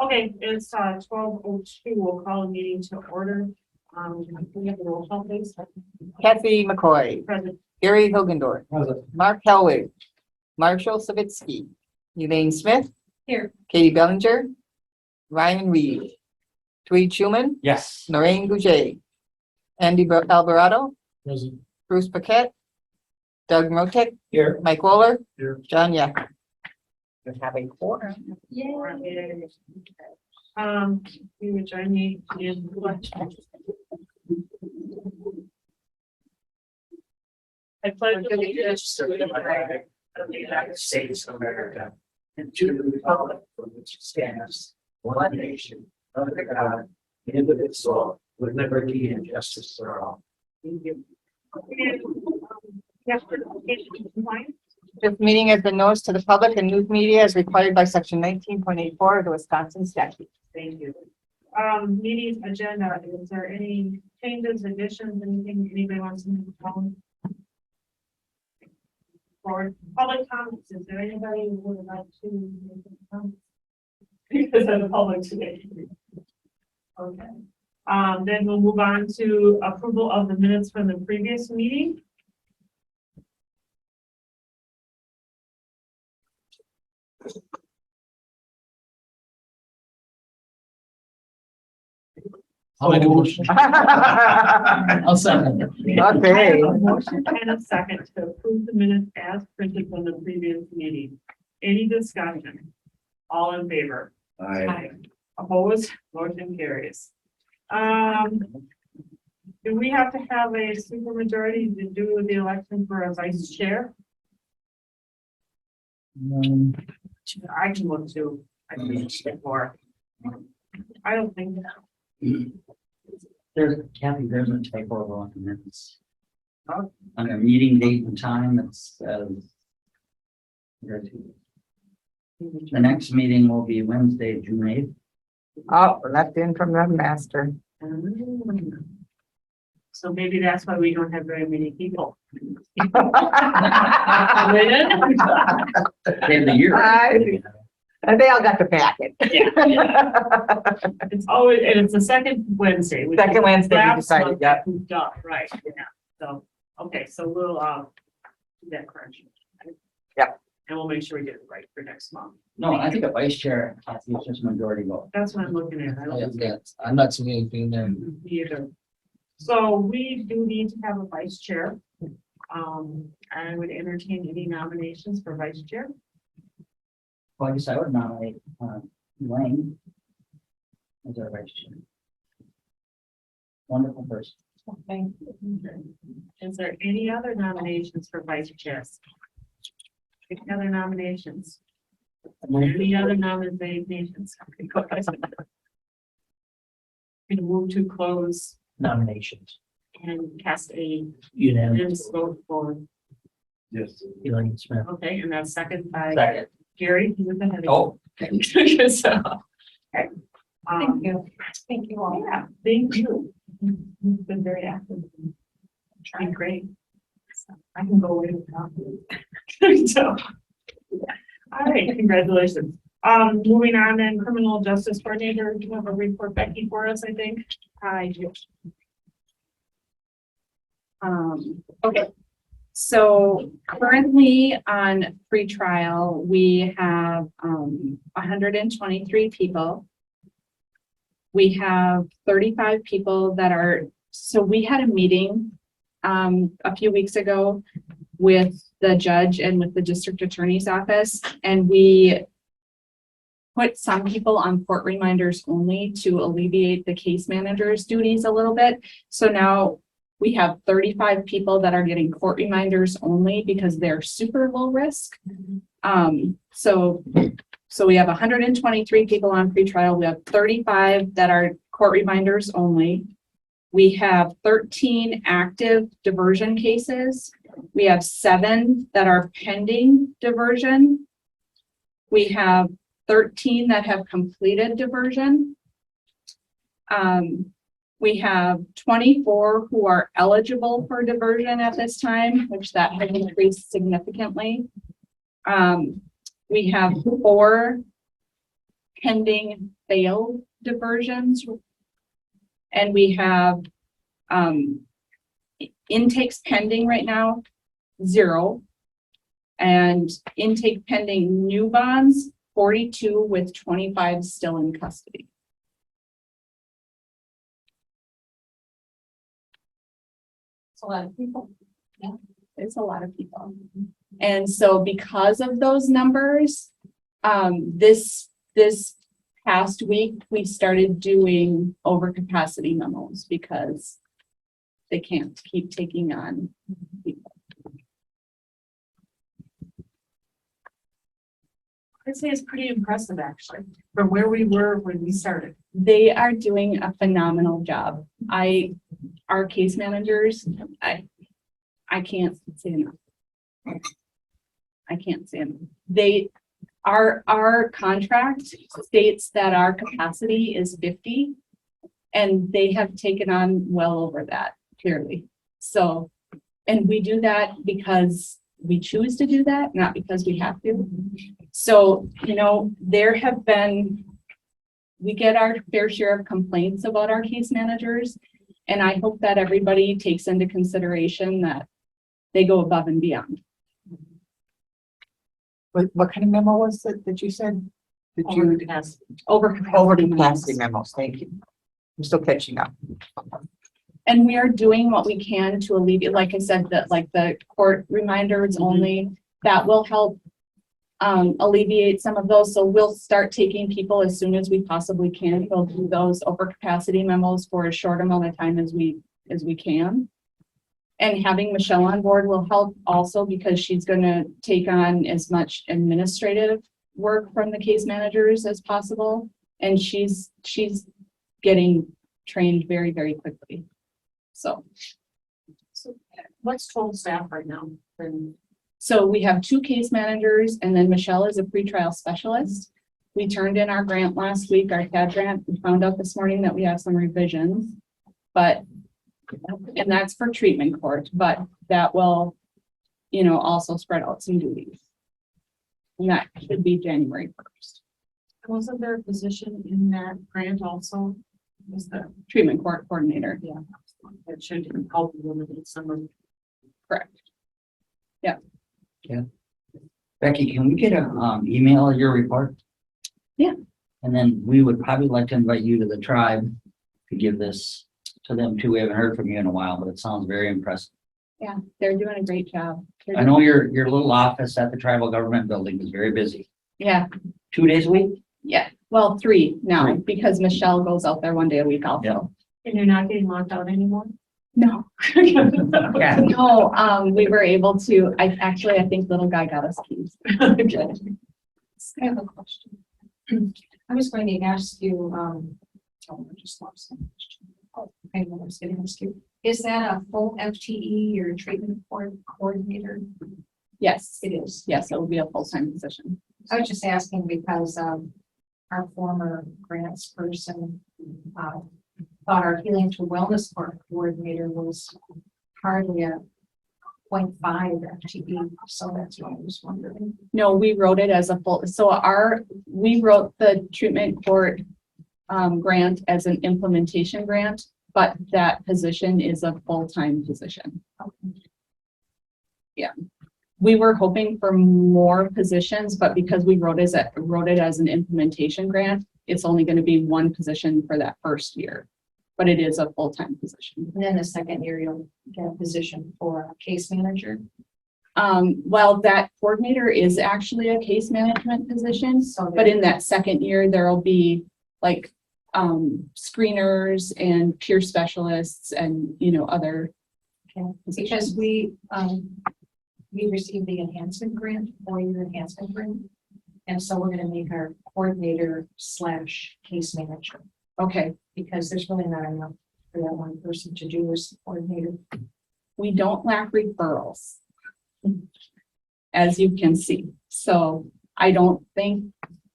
Okay, it's 12:02. We'll call a meeting to order. We have a roll call, please. Kathy McCoy, Present. Gary Hilgendorf, Mark Helwig, Marshall Savitsky, Elaine Smith. Here. Katie Bellinger, Ryan Reed, Tweed Schuman, Yes. Lorraine Gouget, Andy Alvarado, Present. Bruce Paquette, Doug Motek, Here. Mike Waller, Here. John Yak. We have a quorum. You would join me in pledge. I pledge allegiance to the flag of the United States of America and to the republic for which it stands, one nation, under God, indivisible, with liberty and justice for all. This meeting has been noticed to the public and news media as required by section 19.84 of the Wisconsin statute. Thank you. Meeting agenda, is there any changes, additions, anything anybody wants to know? For public comments, is there anybody who would like to make any comments? Because of the public today. Okay. Then we'll move on to approval of the minutes from the previous meeting. I'll make a motion. I'll second. I Okay. have a motion and a second to approve the minutes as printed from the previous meeting. Any discussion? All in favor? Aye. Opposed? Motion carries. Do we have to have a supermajority to do the election for a vice chair? I can look too. I can look for. I don't think that. There's Kathy, there's a typo on the minutes. On a meeting date and time, it says. The next meeting will be Wednesday, June 8th. Oh, left in from the master. So maybe that's why we don't have very many people. Day of the year. They all got the packet. It's always, and it's the second Wednesday. which is Second Wednesday, we last decided, month yeah. moved up, right, yeah, so, okay, so we'll, do that correction. Yep. And we'll make sure we get it right for next month. No, I think a vice chair, Kathy, it's just majority vote. That's what I'm looking at. I don't I'm not seeing anything there. either. So we do need to have a vice chair. I would entertain any nominations for vice chair. Well, I guess I would nominate, Elaine. As our vice chair. Wonderful person. Thank you. Is there any other nominations for vice chairs? Any other nominations? Any other nominations? Gonna move to close Nominations. and cast a Unanimous. vote for, Yes. Elaine Smith. okay, and that's second by Second. Gary. He was ahead of Oh. you. So, okay. Thank you. Thank you all. Yeah, thank you. You've been very active. Trying great. So I can go away without you. So, yeah. All right, congratulations. Moving on then, criminal justice coordinator, do you have a report, Becky, for us, I think? I do. Okay, so currently on pretrial, we have 123 people. We have 35 people that are, so we had a meeting a few weeks ago with the judge and with the district attorney's office, and we put some people on court reminders only to alleviate the case manager's duties a little bit. So now we have 35 people that are getting court reminders only because they're super low risk. So we have 123 people on pretrial. We have 35 that are court reminders only. We have 13 active diversion cases. We have 7 that are pending diversion. We have 13 that have completed diversion. We have 24 who are eligible for diversion at this time, which that has increased significantly. We have 4 pending failed diversions. And we have, intakes pending right now, 0. And intake pending new bonds, 42 with 25 still in custody. It's a lot of people. It's a lot of people. And so because of those numbers, this past week, we started doing overcapacity memos because they can't keep taking on people. I'd say it's pretty impressive, actually, from where we were when we started. They are doing a phenomenal job. Our case managers, I can't say enough. I can't say enough. Our contract states that our capacity is 50, and they have taken on well over that, clearly. So, and we do that because we choose to do that, not because we have to. So, you know, we get our fair share of complaints about our case managers, and I hope that everybody takes into consideration that they go above and beyond. What kind of memo was it that you said? Did you, overcapacity memos, thank you. I'm still catching up. And we are doing what we can to alleviate, like I said, that like the court reminders only, that will help alleviate some of those. So we'll start taking people as soon as we possibly can. We'll do those overcapacity memos for a short amount of time as we can. And having Michelle on board will help also because she's going to take on as much administrative work from the case managers as possible. And she's getting trained very, very quickly. So What's total staff right now? So we have 2 case managers, and then Michelle is a pretrial specialist. We turned in our grant last week, our CAD grant. We found out this morning that we have some revisions, and that's for treatment court, but that will, you know, also spread out some duties. And that should be January 1st. Wasn't there a position in that grant also? Was the, Treatment court coordinator, that should help eliminate some of. correct. Becky, can we get a email of your report? Yeah. And then we would probably like to invite you to the tribe to give this to them too. We haven't heard from you in a while, but it sounds very impressive. Yeah, they're doing a great job. I know your little office at the tribal government building is very busy. Yeah, 2 days a week? yeah. Well, 3 now 3. because Michelle goes out there 1 day a week also. Yeah. And you're not getting locked out anymore? No. Yeah. No, we were able to, I think little guy got us keys. I have a question. I was going to ask you, I just lost some question. Oh, I know I was going to ask you, is that a full FTE or treatment coordinator? Yes, It is. yes, it will be a full-time position. I was just asking because, our former grants person, thought our healing to wellness coordinator was hardly a 0.5 FTE, so that's why I was wondering. No, we wrote it as a full, we wrote the treatment court grant as an implementation grant, but that position is a full-time position. Yeah. We were hoping for more positions, but because we wrote it as an implementation grant, it's only going to be 1 position for that first year, but it is a full-time position. And then the second year, you'll get a position for a case manager. Well, that coordinator is actually a case management position, So but in that second year, there'll be like screeners and peer specialists and, you know, other because positions. we received the enhancement grant, 4-year enhancement grant. And so we're going to make our coordinator / case manager, Okay, because there's really not enough for that one person to do as the coordinator. we don't lack referrals, as you can see. So I don't think,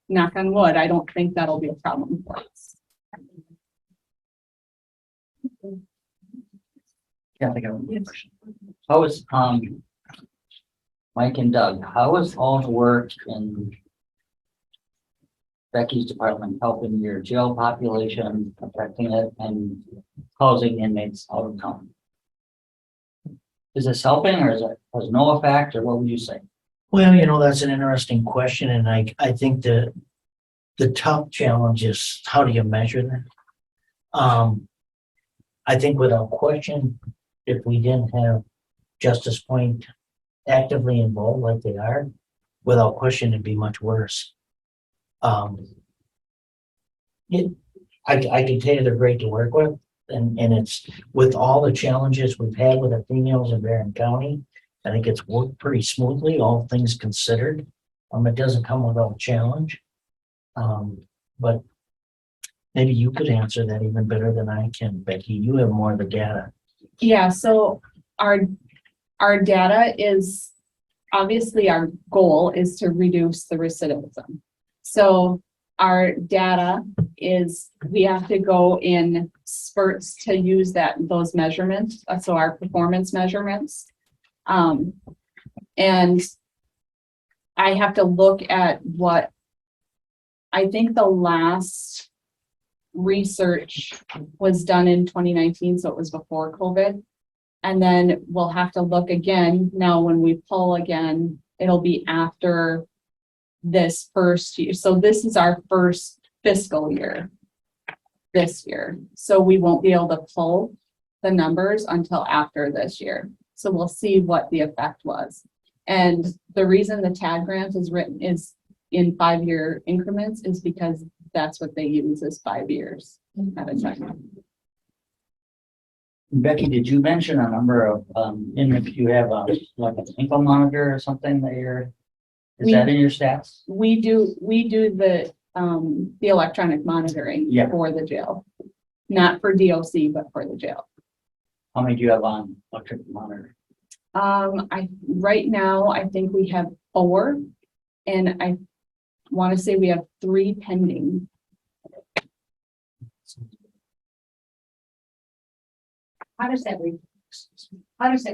knock on wood, I don't think that'll be a problem for us. Yeah, I think I have one question. How is, Mike and Doug, how is all the work in Becky's department helping your jail population, protecting it and housing inmates out of town. Is this helping or is it has no effect or what would you say? Well, that's an interesting question, and I think the tough challenge is how do you measure that? I think without question, if we didn't have Justice Point actively involved like they are, without question, it'd be much worse. I can tell you they're great to work with, and it's with all the challenges we've had with the females in Barron County. I think it's worked pretty smoothly, all things considered. It doesn't come without challenge. But maybe you could answer that even better than I can, Becky. You have more of the data. Yeah, so our data is, obviously our goal is to reduce the recidivism. So our data is, we have to go in spurts to use those measurements, so our performance measurements. And I have to look at what, I think the last research was done in 2019, so it was before COVID. And then we'll have to look again. Now, when we pull again, it'll be after this first year. So this is our first fiscal year this year. So we won't be able to pull the numbers until after this year. So we'll see what the effect was. And the reason the TAG grant is written is in 5-year increments is because that's what they use is 5 years at a time. Becky, did you mention a number of inmates you have like an ankle monitor or something that is that in your stats? We do the electronic monitoring Yeah. for the jail, not for DOC, but for the jail. How many do you have on electric monitor? Right now, I think we have 4, and I want to say we have 3 pending. How does that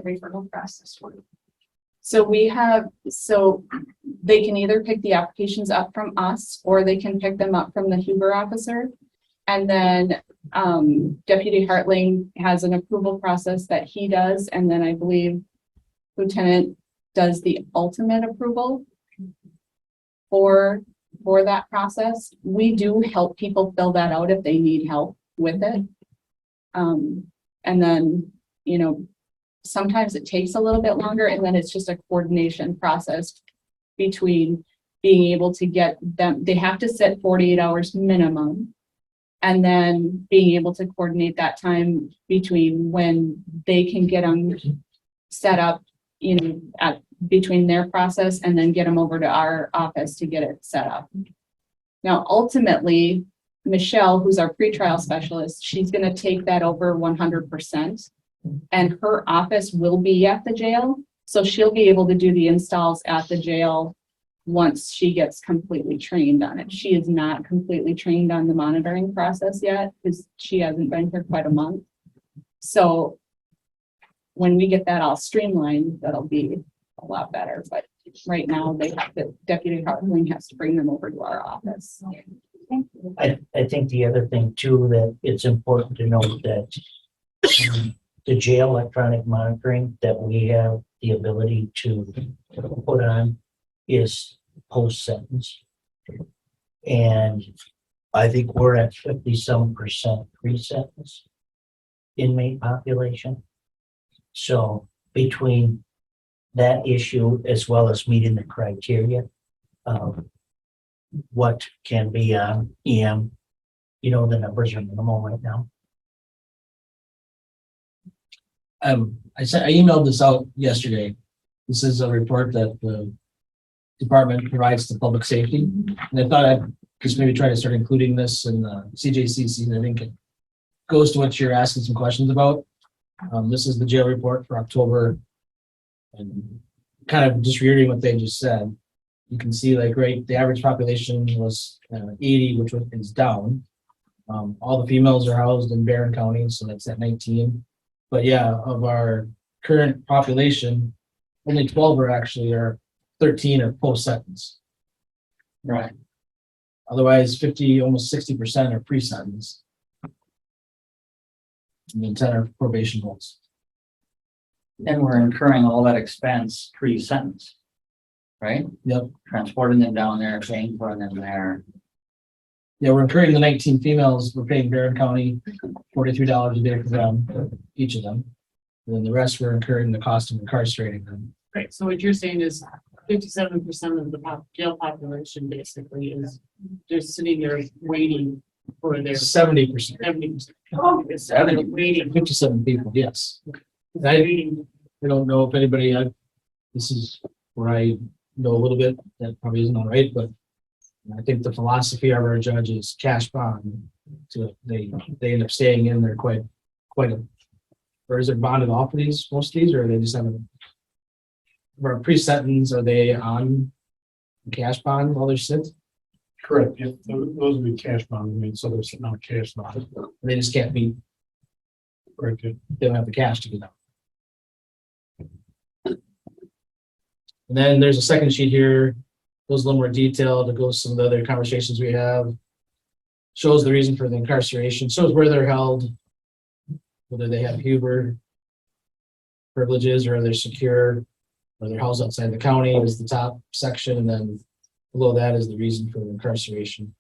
referral process work? So they can either pick the applications up from us or they can pick them up from the Huber officer. And then Deputy Hartling has an approval process that he does. And then I believe Lieutenant does the ultimate approval for that process. We do help people fill that out if they need help with it. And then, sometimes it takes a little bit longer, and then it's just a coordination process between being able to get them, they have to sit 48 hours minimum, and then being able to coordinate that time between when they can get them set up, between their process and then get them over to our office to get it set up. Now, ultimately, Michelle, who's our pretrial specialist, she's going to take that over 100%. And her office will be at the jail. So she'll be able to do the installs at the jail once she gets completely trained on it. She is not completely trained on the monitoring process yet because she hasn't been here quite a month. So when we get that all streamlined, that'll be a lot better. But right now, Deputy Hartling has to bring them over to our office. I think the other thing too, that it's important to note that the jail electronic monitoring that we have the ability to put on is post-sentence. And I think we're at 50-some% pre-sentence inmate population. So between that issue as well as meeting the criteria of what can be on EM, the numbers are minimal right now. I emailed this out yesterday. This is a report that the department provides to public safety. And I thought I'd just maybe try to start including this in the CJCC. I think it goes to what you're asking some questions about. This is the jail report for October. And kind of just reiterating what they just said. You can see the average population was 80, which is down. All the females are housed in Barron County, so that's at 19. But yeah, of our current population, only 12 are 13 are post-sentence. Right. Otherwise, 50, almost 60% are pre-sentence. And then 10 are probation holds. And we're incurring all that expense pre-sentence. Right? Yep. Transporting them down there, paying for them there. Yeah, we're incurring the 19 females. We're paying Barron County $43 a day for them, each of them. And then the rest we're incurring the cost of incarcerating them. Right, so what you're saying is 57% of the jail population basically is just sitting there waiting for their 70%, 70%. Oh, it's 70 waiting. 57 people, yes. And I don't know if anybody, this is where I know a little bit, that probably isn't all right, but I think the philosophy of our judge is cash bond. So they end up staying in there quite a, or is it bonded off of these, most of these, or are they just have a, for a pre-sentence, are they on cash bond while they're sitting? Correct, yeah, those would be cash bond, I mean, so they're sitting on cash bond. They just can't be, Correct, yeah. they don't have the cash to get out. And then there's a second sheet here, goes a little more detailed, it goes some of the other conversations we have. Shows the reason for the incarceration, shows where they're held, whether they have Huber privileges or they're secure, or they're housed outside the county is the top section, and then below that is the reason for incarceration.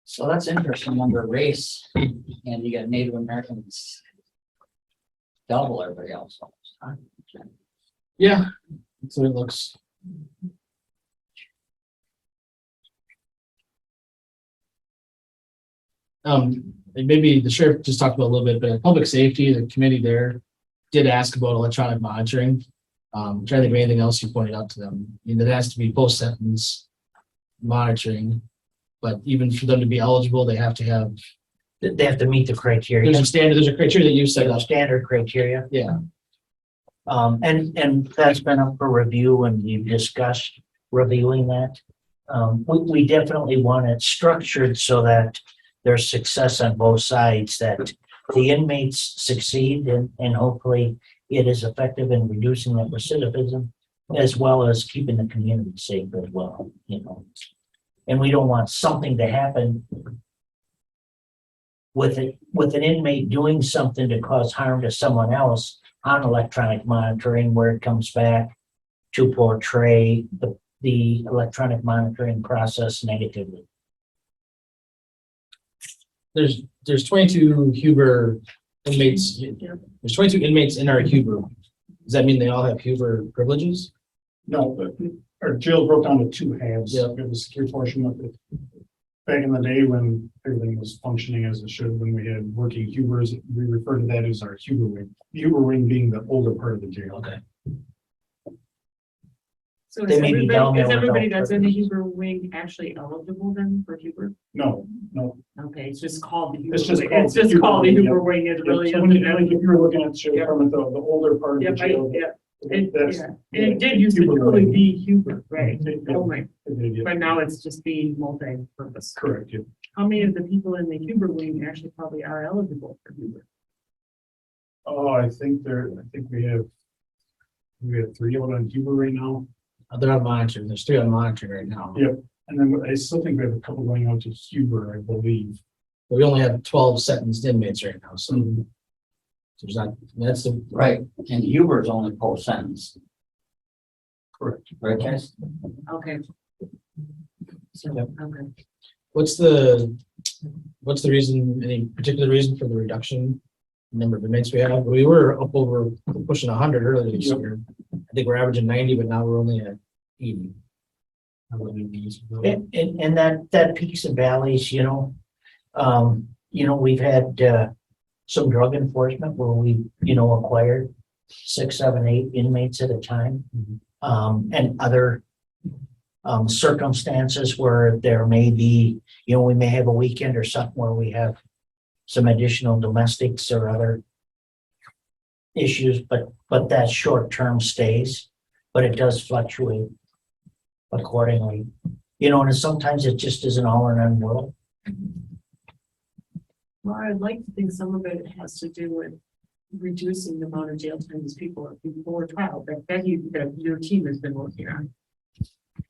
So that's interesting under race, and you got Native Americans. Double everybody else almost, huh? Yeah, that's what it looks. And maybe the sheriff just talked about a little bit, but public safety, the committee there did ask about electronic monitoring. Trying to think of anything else you pointed out to them. I mean, it has to be post-sentence monitoring, but even for them to be eligible, they have to have, They have to meet the criteria, there's a standard, there's a criteria that you set up. standard criteria. Yeah, And that's been up for review and we've discussed reviewing that. We definitely want it structured so that there's success on both sides, that the inmates succeed and hopefully it is effective in reducing that recidivism as well as keeping the community safe as well, you know. And we don't want something to happen with an inmate doing something to cause harm to someone else on electronic monitoring, where it comes back to portray the electronic monitoring process negatively. there's 22 Huber inmates. There's 22 inmates in our Huber. Does that mean they all have Huber privileges? No, but our jail broke down to two halves. Yeah. We have the secure portion of it. Back in the day when everything was functioning as it should, when we had working Hubers, we refer to that as our Huber wing. Huber wing being the older part of the jail. Okay. So They may be down there is without everybody that's in the privileges. Huber wing actually eligible then for Huber? No. Okay, it's just called the Huber It's just wing. called It's just Huber called the wing, Huber yeah. wing. It really So when you, isn't. if you were looking at the jail Yep. from the older part of Yep, the jail. That's. And it did used to Huber truly wing. be Huber, right? Yeah. Oh my, It did, yeah. but now it's just being multi-purpose. Correct, yeah. How many of the people in the Huber wing actually probably are eligible for Huber? Oh, I think we have 3 out on Huber right now. They're on monitoring. There's 3 on monitoring right now. Yeah. And then I still think we have a couple going out to Huber, I believe. But we only have 12 sentenced inmates right now, so there's not, that's the, Right, and Huber's only post-sentence, Correct. right, guys? Okay. So, Yep. okay. what's the reason, any particular reason for the reduction in number of inmates we have? We were up over pushing 100 earlier this Yep. year. I think we're averaging 90, but now we're only at 80. How about these? And that peaks and valleys, you know. We've had some drug enforcement where we, acquired 6, 7, 8 inmates at a time. And other circumstances where there may be, we may have a weekend or something where we have some additional domestics or other issues, but that short term stays, but it does fluctuate accordingly. And sometimes it just isn't all in one world. Well, I'd like to think some of it has to do with reducing the amount of jail time these people are before trial. That your team has been working on.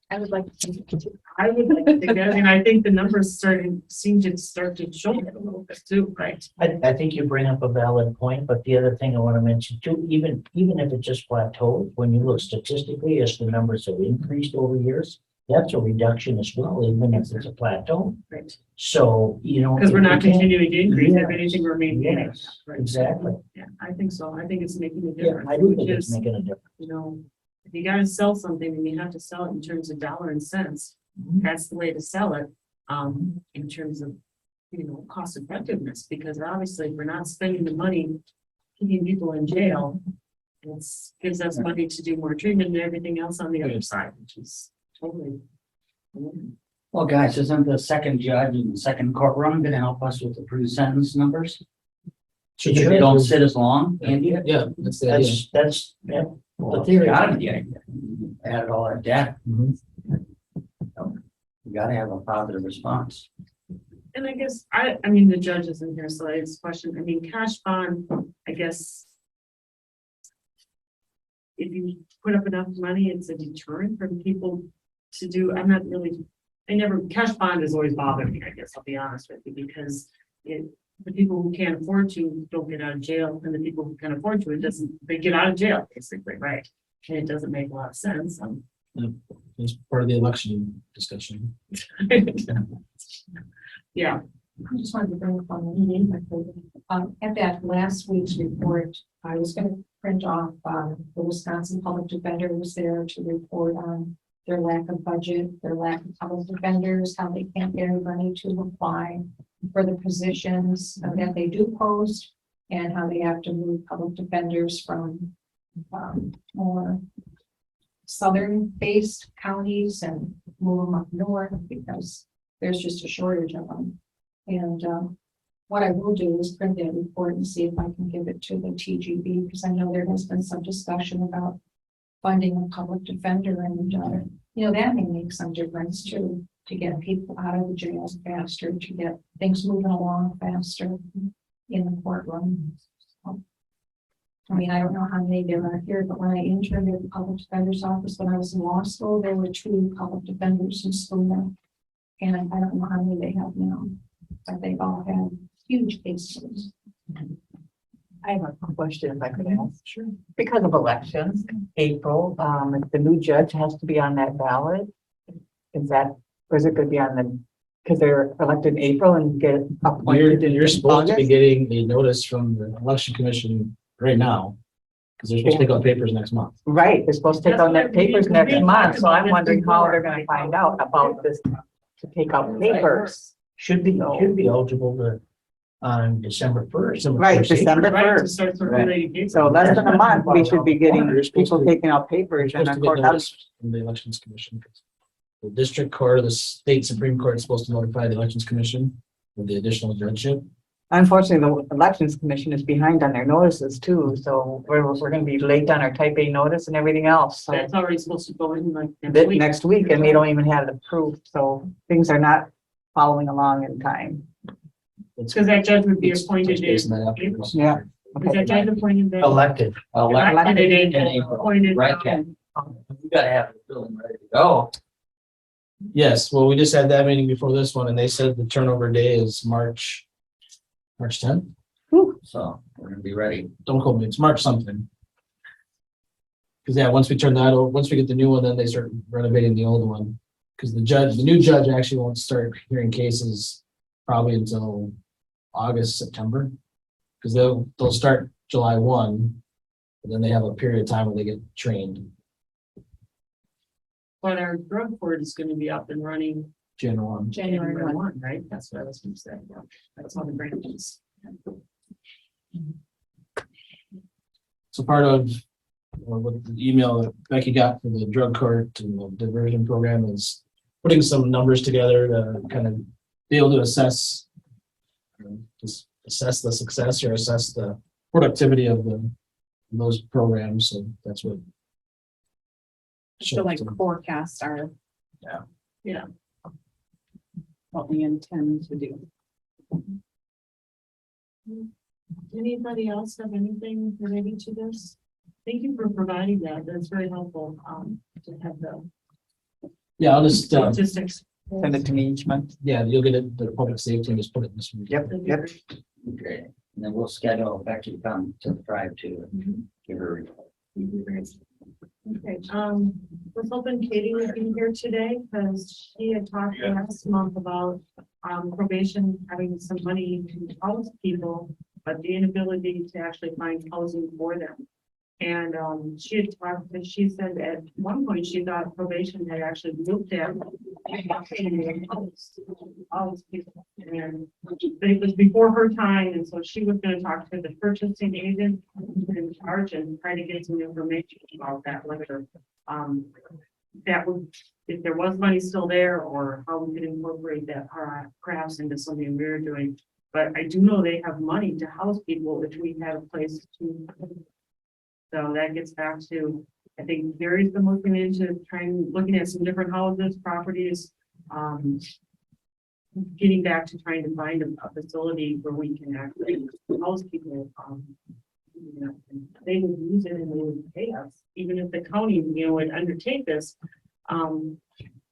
I would like to. I would like to think that, and I think the numbers seem to start to show that a little bit too, right? I think you bring up a valid point, but the other thing I want to mention too, even if it just plateaus, when you look statistically as the numbers have increased over years, that's a reduction as well, even if it's a plateau. Right. So, Because we're if not we can't- continuing to increase, if Yes, anything, we're maintaining. yes, Right. exactly. Yeah, I think so. I think it's making a Yeah, difference. I do which think it's is, making a difference. you know, if you gotta sell something, then you have to sell it in terms of dollar and cents. Mhm. That's the way to sell it, in terms of, cost effectiveness, because obviously if we're not spending the money keeping people in jail. It's gives us money to do more treatment and everything else on the other side, which is totally. Well, guys, isn't the second judge in the second courtroom gonna help us with the pre-sentence numbers? Should They they don't sit as long, Andy? Yeah, that's the idea. That's, yeah, Well, the theory. gotta be the idea. Added all that data, Mhm. you gotta have a positive response. And I guess, I mean, the judge isn't here, so I just question, I mean, cash bond, I guess. If you put up enough money, it's a deterrent for people to do, I'm not really, cash bond has always bothered me, I guess, I'll be honest with you, because the people who can't afford to don't get out of jail, and the people who can afford to, they get out of jail, basically, right? And it doesn't make a lot of sense. It's part of the election discussion. Yeah, I just wanted to bring up on the meeting, at that last week's report, I was gonna print off, the Wisconsin Public Defender was there to report on their lack of budget, their lack of public defenders, how they can't get everybody to apply for the positions that they do post, and how they have to move public defenders from, more southern-based counties and move them up north because there's just a shortage of them. And what I will do is print that report and see if I can give it to the TGB, because I know there has been some discussion about funding a public defender, and that may make some difference too, to get people out of the jails faster, to get things moving along faster in the courtroom. So, I mean, I don't know how many there are here, but when I interned at the public defender's office when I was in law school, there were 2 public defenders in school. And I don't know how many they have now, but they've all had huge cases. I have a question if I could ask. Sure. Because of elections, April, if the new judge has to be on that ballot, or is it gonna be on the, because they're elected in April and get appointed in You're supposed to be August? getting a notice from the election commission right now. Because they're supposed to take out papers next month. Right, they're supposed to take That's out what their papers we next talked month, so about I'm this wondering how before. they're gonna find out about this, to take out papers. Should be eligible to, on December first. Right, December right, to 1st. start circulating papers. So less than a month, we should be getting You're supposed people to- taking out papers and Supposed of to get course, notice from the elections commission. The district court, the state supreme court is supposed to notify the elections commission of the additional judgeship. unfortunately, the elections commission is behind on their notices too, so we're gonna be late on our type A notice and everything else, so. That's already supposed to go in like next That week. next week, and we don't even have it approved, so things are not following along in time. Because that judge would be It's appointed touch base on in that afterwards. Yeah. Is that judge appointed then? Elected. Elected in In April, April. appointed. Right, Ken? You gotta have the building ready to go. Yes, well, we just had that meeting before this one, and they said the turnover day is March 10th. So we're gonna be ready. Don't quote me, it's March something. Because yeah, once we turn that over, once we get the new one, then they start renovating the old one. Because the new judge actually won't start hearing cases probably until August, September. Because they'll start July 1, and then they have a period of time where they get trained, But our drug court is gonna be up and running January 1. January 1, right? That's what I was gonna say. Yeah. That's on the branches. So part of what the email that Becky got for the drug court and the diversion program is putting some numbers together to kind of be able to assess just assess the success or assess the productivity of those programs. So that's what. So like forecast our. Yeah. Yeah. What we intend to do. Anybody else have anything related to this? Thank you for providing that. That's very helpful, to have the Yeah, I'll just, Logistics. Send it to me each month. yeah, you'll get it, the public safety, and just put it in this week. Yep, yep. Okay, and then we'll schedule Becky to come to the drive to give her. a report. Okay, was hoping Katie would be here today because she had talked last month about probation having some money to house people, but the inability to actually find housing for them. And she had talked, and she said at one point she thought probation had actually looked at all these people. And but it was before her time, and so she was gonna talk to the purchasing agent in charge and try to get some information about that later. That would, if there was money still there, or how we could incorporate that perhaps into something we're doing. But I do know they have money to house people if we had a place to. So that gets back to, I think Gary's been looking into looking at some different houses, properties. Getting back to trying to find a facility where we can actually house people. You know, and they would use it and they would pay us, even if the county, would undertake this.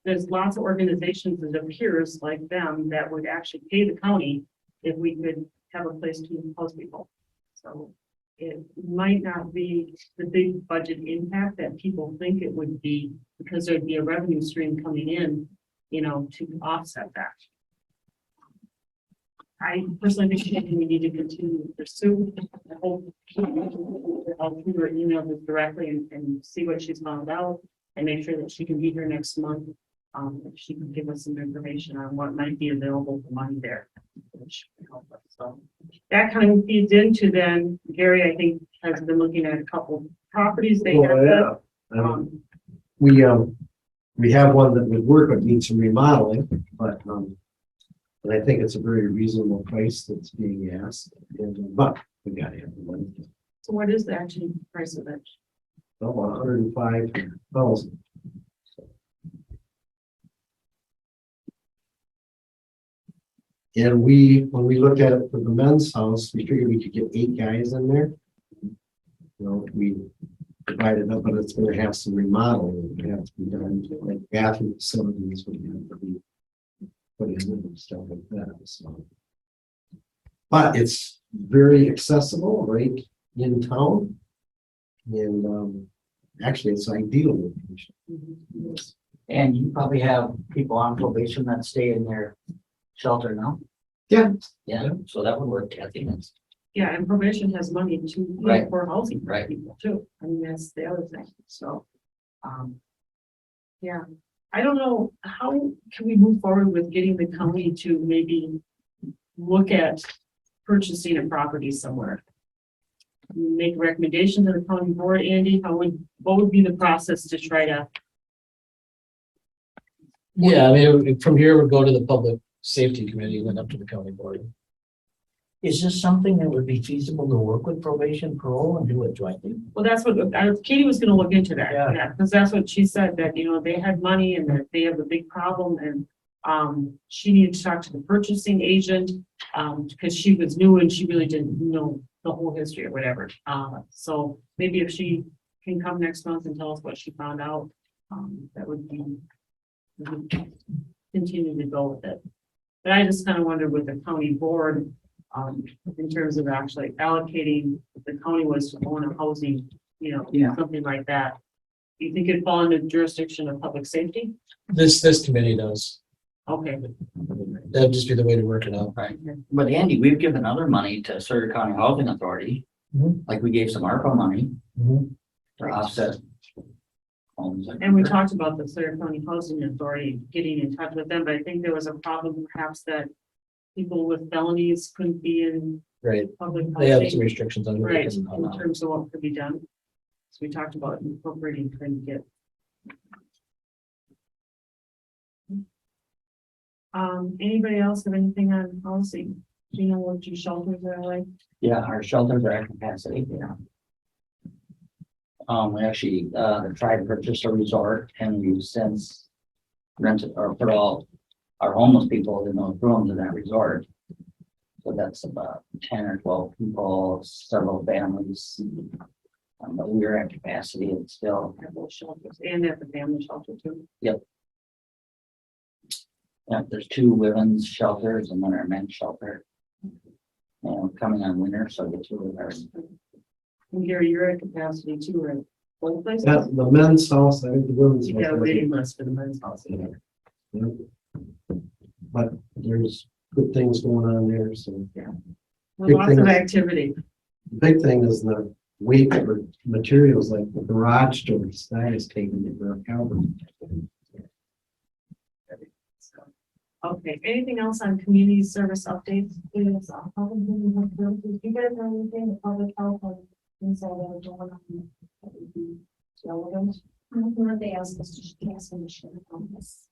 There's lots of organizations that appears like them that would actually pay the county if we could have a place to house people. So it might not be the big budget impact that people think it would be, because there'd be a revenue stream coming in, to offset that. I personally think we need to continue to pursue. I hope I'll shoot her email this directly and see what she's found out and make sure that she can be here next month. If she can give us some information on what might be available for money there. Which would help us. So that kind of feeds into then, Gary, I think, has been looking at a couple properties they have. Well, yeah. We have one that would work, but needs some remodeling, but I think it's a very reasonable price that's being asked, but we gotta have the money. So what is the actual price of it? About 105,000. And when we looked at it for the men's house, we figured we could get 8 guys in there. We divided up, but it's gonna have some remodeling, it has to be done, like bathroom facilities would have to be put in and stuff like that, so. But it's very accessible, right in town. And actually, it's ideal location. And you probably have people on probation that stay in their shelter now? Yeah. Yeah, so that would work, Kathy. That's Yeah, and probation has money to pay Right. for housing for Right. people too. I mean, that's the other thing. So, yeah, I don't know, how can we move forward with getting the county to maybe look at purchasing a property somewhere? Make a recommendation to the county board, Andy, what would be the process to try to? Yeah, I mean, from here, we'd go to the public safety committee and then up to the county board. Is this something that would be feasible to work with probation parole and do it jointly? Well, that's what, Katie was gonna look into that, Yeah. yeah, because that's what she said, that, they had money and that they have a big problem and she needed to talk to the purchasing agent, because she was new and she really didn't know the whole history or whatever. So maybe if she can come next month and tell us what she found out, that would be, we would continue to go with it. But I just kind of wondered with the county board, in terms of actually allocating, if the county was to own a housing, Yeah. something like that. Do you think it'd fall into jurisdiction of public safety? This committee does. Okay. That'd just be the way to work it out. right. But Andy, we've given other money to Surrey County Housing Authority. Mhm. Like we gave some ARPA money Mhm. to offset. homes. And we talked about the Sawyer County Housing Authority getting in touch with them, but I think there was a problem perhaps that people with felonies couldn't be in Right. public They have some housing. restrictions on. who they Right, can in allow. terms of what could be done. So we talked about incorporating, trying to get. Anybody else have anything on policy? Do you know what your shelters are like? Yeah, our shelters are at capacity, yeah. We actually, tried to purchase a resort and we've since rented or put all our homeless people in those rooms in that resort. So that's about 10 or 12 people, several families. But we're at capacity and still, At those shelters and at the family shelter too? Yep. Yeah, there's 2 women's shelters and then our men's shelter. And coming on winter, so the 2 of ours. And Gary, you're at capacity too, right? Both places? Yeah, the men's house, I think the women's. You got a house. waiting list for the men's house. Yeah. But there's good things going on there, so. Lots of activity. The big thing is the weight for materials like the garage doors, that is taking the ground out. Okay, anything else on community service updates? Yes, you guys have anything, the public health or things that are going on that would be relevant? They asked us to cancel the show on this.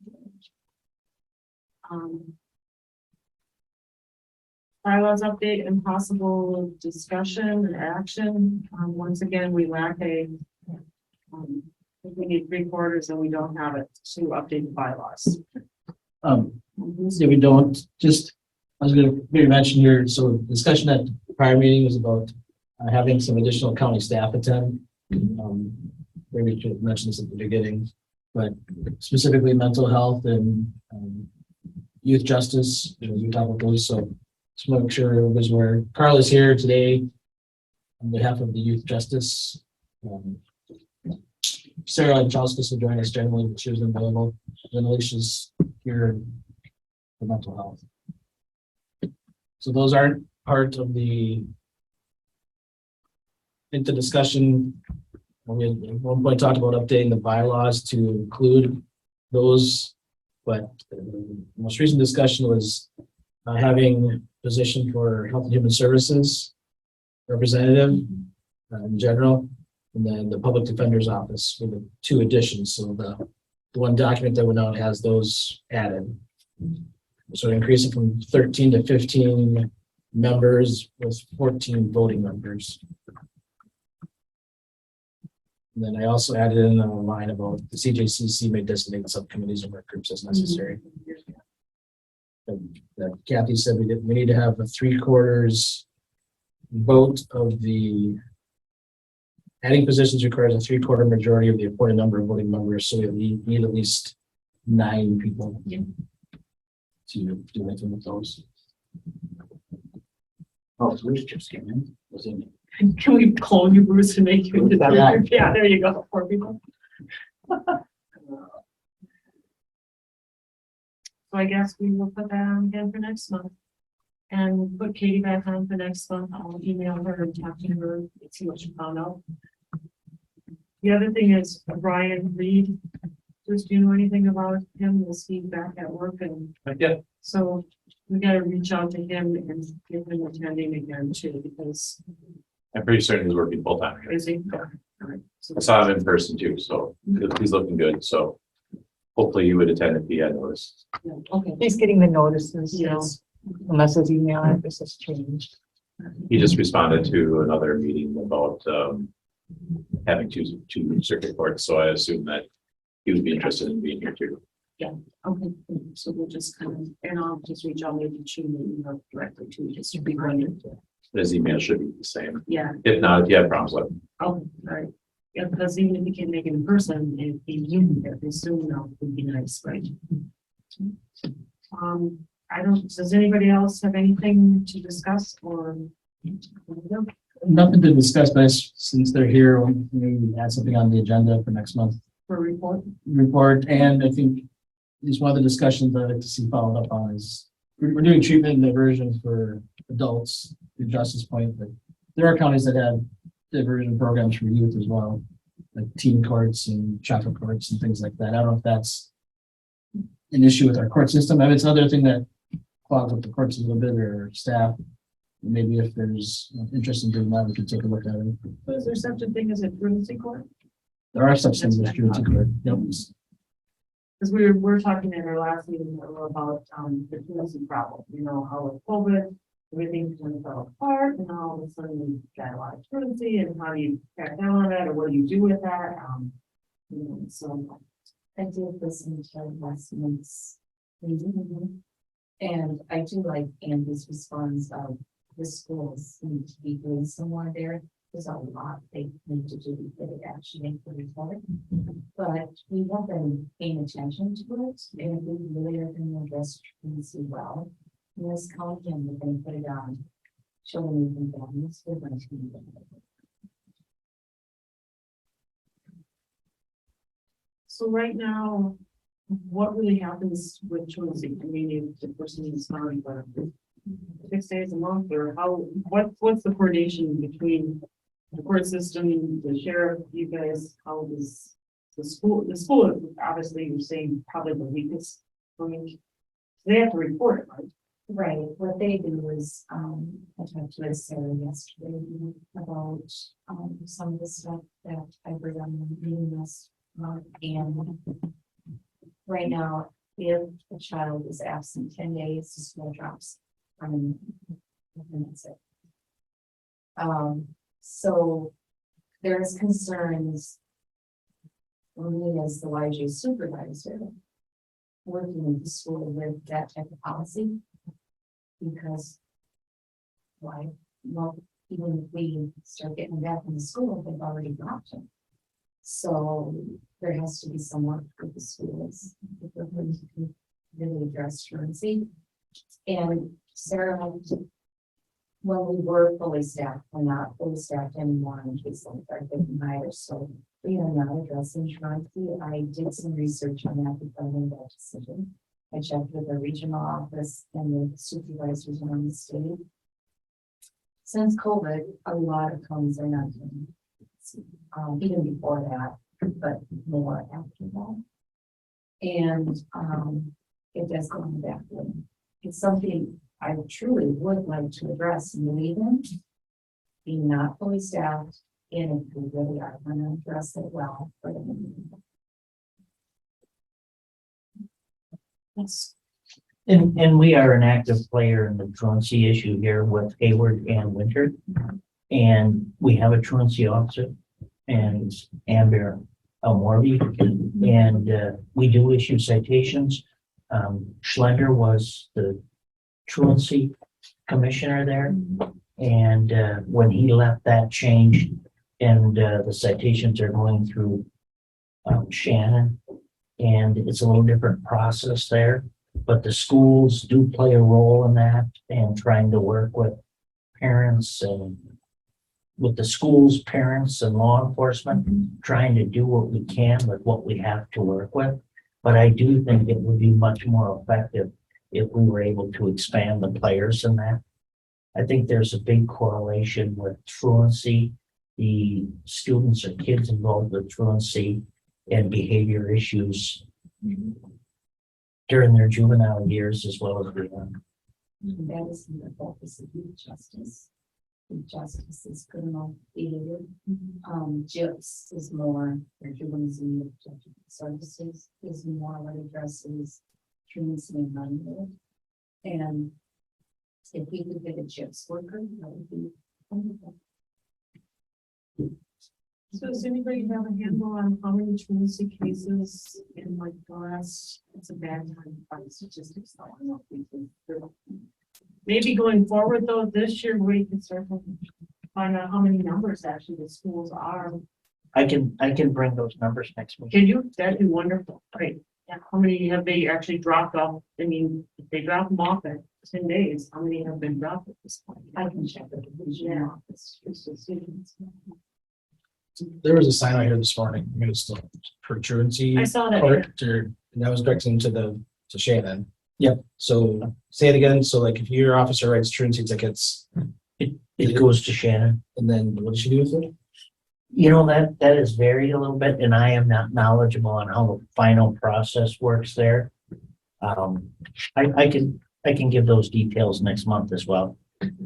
Bylaws update and possible discussion and action. Once again, we lack we need 3/4 and we don't have it to update the bylaws. Yeah, we don't, just, I was gonna maybe mention here, so discussion at the prior meeting was about having some additional county staff attend. Maybe we should mention this at the beginning, but specifically mental health and youth justice, we talk about those, so just want to make sure everybody's aware. Carl is here today on behalf of the youth justice. Sarah Anchauskas will join us generally, but she was available. Then Alicia's here for mental health. So those aren't part of the into discussion. We at one point talked about updating the bylaws to include those, but the most recent discussion was having position for Health and Human Services representative in general, and then the Public Defender's Office with the 2 additions. So the one document that went out has those added. So increase it from 13 to 15 members with 14 voting members. And then I also added in a line about the CJCC may designate subcommittees and work groups as necessary. And Kathy said we need to have a 3/4 vote of the adding positions requires a 3/4 majority of the appointed number of voting members, so we need at least 9 people to do anything with those. Oh, Bruce just came in, was he? Can we clone you, Bruce, and make you into Yeah. Yeah, there you go, 4 people. So I guess we will put that on again for next month. And put Katie back on for next month. I'll email her and talk to her, and see what she found out. The other thing is Brian Reed. Just, do you know anything about him? Is he back at work? And Yeah, so we gotta reach out to him and get him attending again too, because I'm pretty certain he's working full time. is he? All right. So I saw him in person too, so he's looking good, so hopefully you would attend if he had noticed. yeah, okay. He's getting the notices, you know, Yes. unless his email address has changed. He just responded to another meeting about having two circuit courts, so I assume that he would be interested in being here too. Okay, so we'll just kind of, and I'll just reach out maybe to you directly to just to be running. His email should be the same. Yeah, If not, if you have problems, let him. oh, all right. Yeah, because even if you can make it in person, if he Zoom, if it's Zoom, that would be nice, right? I don't, does anybody else have anything to discuss or? Nothing to discuss, but since they're here, we add something on the agenda for next month For report? report. And I think at least one of the discussions I'd like to see followed up on is we're doing treatment and diversion for adults to Justice Point, but there are counties that have diversion programs for youth as well, like teen courts and chocolate courts and things like that. I don't know if that's an issue with our court system. I mean, it's another thing that clogs up the courts a little bit, or staff. Maybe if there's interest in doing that, we could take a look at it. Is there such a thing as a truancy court? There are such things as truancy court. Yep. Because we're talking in our last meeting about the truancy problem, you know, how with COVID, everything kind of fell apart, and all of a sudden we got a lot of truancy, and how do you crack down on that, or what do you do with that? You know, so I did listen to last month's meeting. And I do like Andy's response of the schools need to be doing some more there. there's a lot they need to do to get it actually make the report. But we have been paying attention to it, and we really are going to address truancy well. In this county, and we're going to put it on children and families, we're going to do that. So right now, what really happens with truancy? I mean, if the person is found, but 6 days a month, or how, what's the coordination between the court system, the sheriff, you guys, how does the school, obviously, you're saying probably the weakest point. They have to report it, right? Right, what they do is, I talked to Sarah yesterday about, some of the stuff that I read on the meeting list. And right now, if a child is absent 10 days, the school drops. And that's it. So there's concerns for me as the YJ supervisor working with the school with that type of policy. Because why, well, even if we start getting back in the school, they've already dropped them. So there has to be some work with the schools if we're going to really address truancy. And Sarah, when we were fully staffed, we're not fully staffed anymore in case of our getting higher. So we are not addressing truancy. I did some research on that before I made that decision. I checked with the regional office and the supervisors around the state. Since COVID, a lot of counties are not doing it. Even before that, but more after that. And it does go on the back end. It's something I truly would like to address and believe in. Being not fully staffed, and if we really are going to address it well for them. Yes. And we are an active player in the truancy issue here with Hayward and Winter. And we have a truancy officer and Amber Elmorby. And we do issue citations. Schlender was the truancy commissioner there. And when he left, that changed. And the citations are going through Shannon. And it's a little different process there. But the schools do play a role in that and trying to work with parents and with the schools, parents and law enforcement, trying to do what we can with what we have to work with. But I do think it would be much more effective if we were able to expand the players in that. I think there's a big correlation with truancy. The students or kids involved with truancy and behavior issues during their juvenile years as well as beyond. That is in the focus of youth justice. Youth justice is criminal behavior. JIPS is more, or Juvenile Youth Justice Services is more what addresses truancy and non-youth. And if we could get a JIPS worker, that would be wonderful. So does anybody have a handle on how many truancy cases in like the last, it's a bad time to find statistics. So I don't know if we can- Maybe going forward though, this year we can start to find out how many numbers actually the schools are. I can bring those numbers next week. Can you? That'd be wonderful, right? Yeah, how many have they actually dropped off? I mean, if they drop them off at 10 days, how many have been dropped at this point? I can check with the regional office. There was a sign out here this morning, I mean, it's still for truancy. I saw that. Court, and that was directing to Shannon. Yep. So say it again, so like if your officer writes truancy tickets, It goes to Shannon. and then what does she do with it? You know, that is varied a little bit, and I am not knowledgeable on how the final process works there. I can give those details next month as well.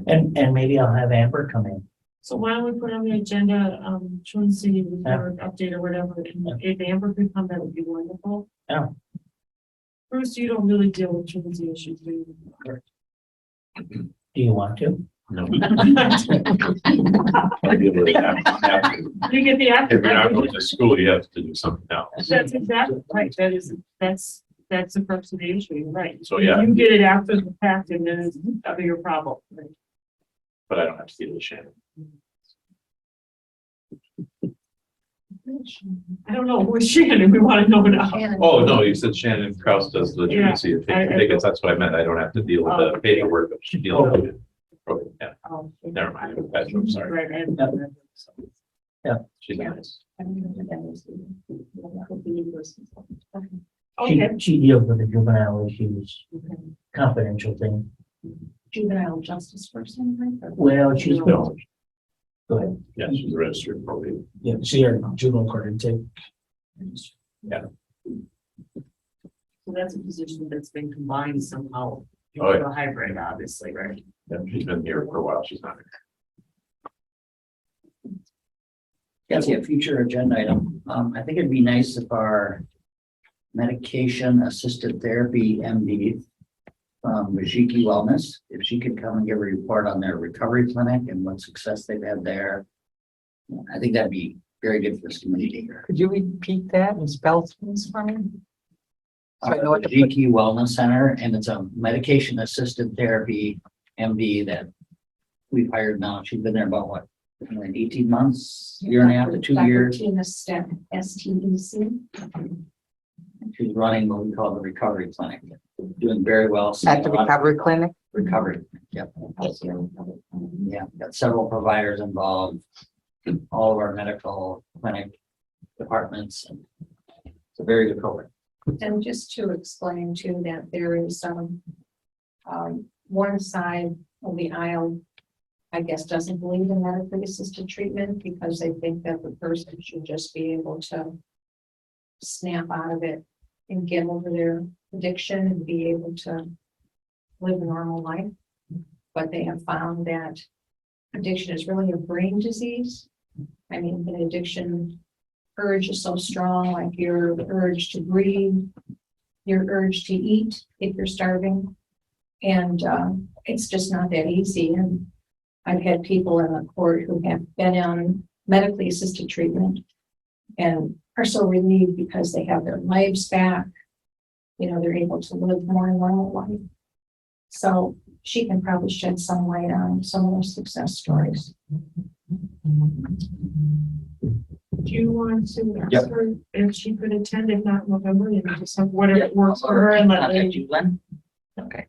And maybe I'll have Amber come in. So why don't we put on the agenda, truancy report update or whatever, if Amber could come, that would be wonderful. Yeah. Bruce, you don't really deal with truancy issues, do you? Do you want to? No. Ideally, have to. You get the If you're not after. going to school, you have to do something else. That's exactly right, that's the crux of the issue, you're right. So, yeah. You get it after the fact and then it's a bigger problem, right? But I don't have to deal with Shannon. I don't know, who's Shannon? We want to know now. Shannon. Oh, no, you said Shannon Kraus does the Yeah, truancy of I- tickets. That's what I meant. I don't have to deal with the paperwork of dealing with it. Okay, yeah, Oh, never mind. That's, I'm sorry. Right, I have that. She's nice. Okay, She deals with the juvenile issues, confidential thing. Juvenile justice person, right? Well, she's. No. Go ahead. Yeah, she's a registered probate. Yeah, see our juvenile court intake. so that's a position that's been combined somehow. Oh, yeah. A hybrid, obviously, right? Yeah, she's been here for a while. She's not. Yeah, see a future agenda item. I think it'd be nice if our medication assisted therapy MD Rashiki Wellness, if she could come and give a report on their recovery clinic and what success they've had there. I think that'd be very good for this community here. Could you repeat that and spell things for me? So I know what to put- Rashiki Wellness Center, and it's a medication assisted therapy MD that we've hired now. She's been there about what, like 18 months, year and a half to 2 years. Tina Step, STEC. She's running what we call the recovery clinic, doing very well. At the recovery clinic? Recovery, yep. Yeah, got several providers involved, all of our medical clinic departments. And it's a very good program. And just to explain too, that there is one side of the aisle, I guess, doesn't believe in medically assisted treatment because they think that the person should just be able to snap out of it and get over their addiction and be able to live a normal life. But they have found that addiction is really a brain disease. I mean, the addiction urge is so strong, like your urge to breathe, your urge to eat if you're starving. And it's just not that easy. And I've had people in the court who have been on medically assisted treatment and are so relieved because they have their lives back. You know, they're able to live more normal life. So she can probably shed some light on some of those success stories. Do you want to Yep. ask her if she could attend, if not in November, and just have whatever works for her and let Contact me. you, Glenn. Okay.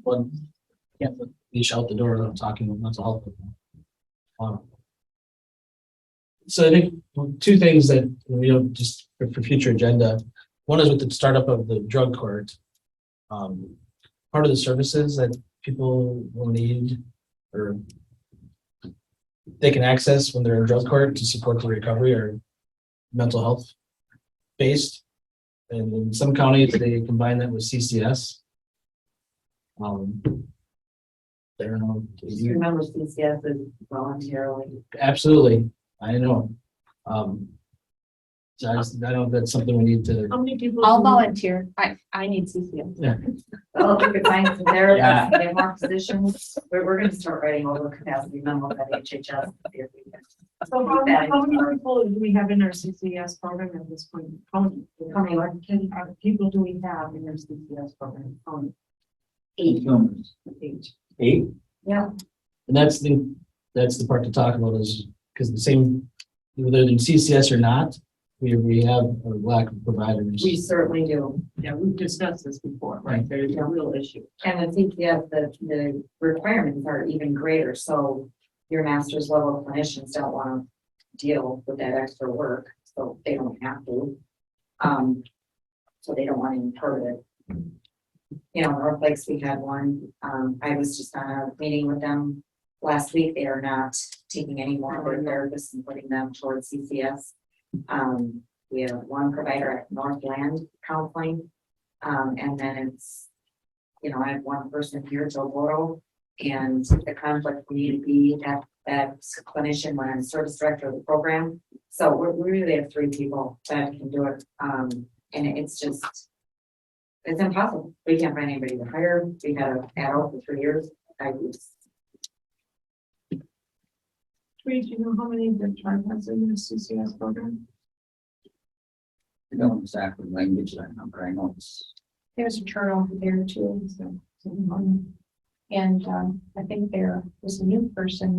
One, can't leash out the door without talking about mental health. So I think two things that, just for future agenda. One is with the startup of the drug court. Part of the services that people will need or they can access when they're in drug court to support the recovery are mental health based. And in some counties, they combine that with CCS. I don't know. Remember, CCS is voluntarily. Absolutely, I know. So I don't know if that's something we need to. How many people? I'll do- volunteer. I need CCS. Well, if we could find some therapists, Yeah. get more positions, we're gonna start writing over capacity memos at HHS. See if we can So how many people do we have in our CCS program at this point? How many people do we have in our CCS program? How many? 8. Humans. 8? Yeah, And that's the part to talk about is, because the same, whether in CCS or not, we have a lack of providers. we certainly do. Yeah, we've discussed this before, right? There's a real issue. And the CPS, the requirements are even greater, so your master's level clinicians don't want to deal with that extra work, so they don't have to. So they don't want to incur it. You know, North Lakes, we had one, I was just on a meeting with them last week. They are not taking any more of their therapists and putting them towards CCS. We have one provider at Northland Counseling, and then it's, you know, I have one person here, Joe Boro, and the conflict we need to be that clinician when I'm service director of the program. So we really have 3 people that can do it, and it's just, it's impossible. We can't find anybody to hire. We had an adult for 3 years. Tweet, do you know how many the tribe has in the CCS program? I don't know exactly language that number. I know it's There's a turnover there too, so. And I think there was a new person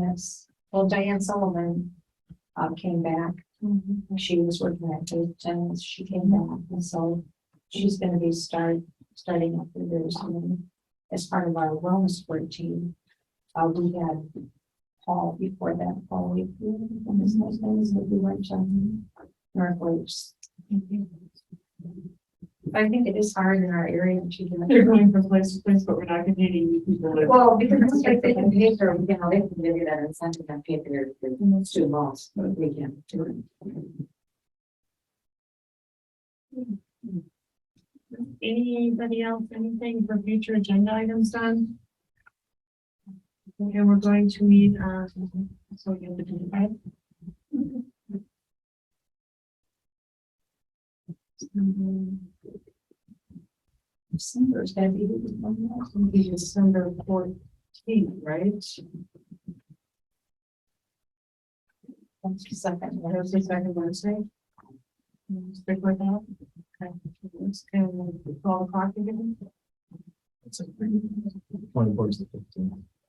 well, Diane Sullivan came back. She was working at Dayton, she came back, and so she's gonna be starting up there very soon. As part of our wellness board team, we had Paul before that, Paul, and his husband, so we went to North Lakes. I think it is hard in our area to do They're that. going from place to place, but we're not getting any people that. Well, because if they can pay for, you know, they can give you that incentive and pay for your student loans, but we can't do it. Anybody else, anything for future agenda items done? And we're going to meet, so we have to do that. December is gonna be December 14th, right? That's the second, Wednesday, second Wednesday. Stick with that. Okay. It's gonna be 12 o'clock again. Twenty boards.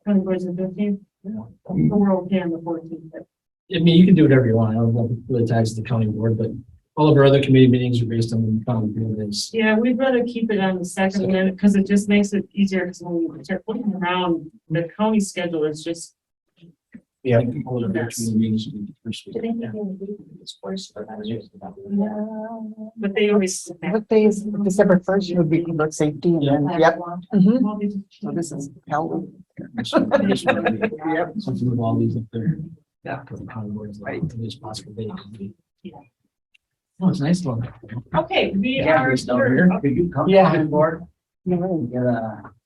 Kind of goes to 15th. We're okay on the 14th, but I mean, you can do whatever you want. I don't know if it really taxes the county board, but all of our other committee meetings are based on the county board is. yeah, we'd rather keep it on the second minute because it just makes it easier because when we start looking around, the county schedule is just. Yeah. All of our committee meetings will be the first week. Do they think it's for supervisors? But they always. What day is December 1st would be public safety and then, yep. Mhm. Well, they- So this is hell. Yep. So to move all these up there. Yeah. For the county boards, right, it is possible they can be. Oh, it's a nice one. Okay, we Yeah, are. we're still here. Could you come Yeah. on board? Get a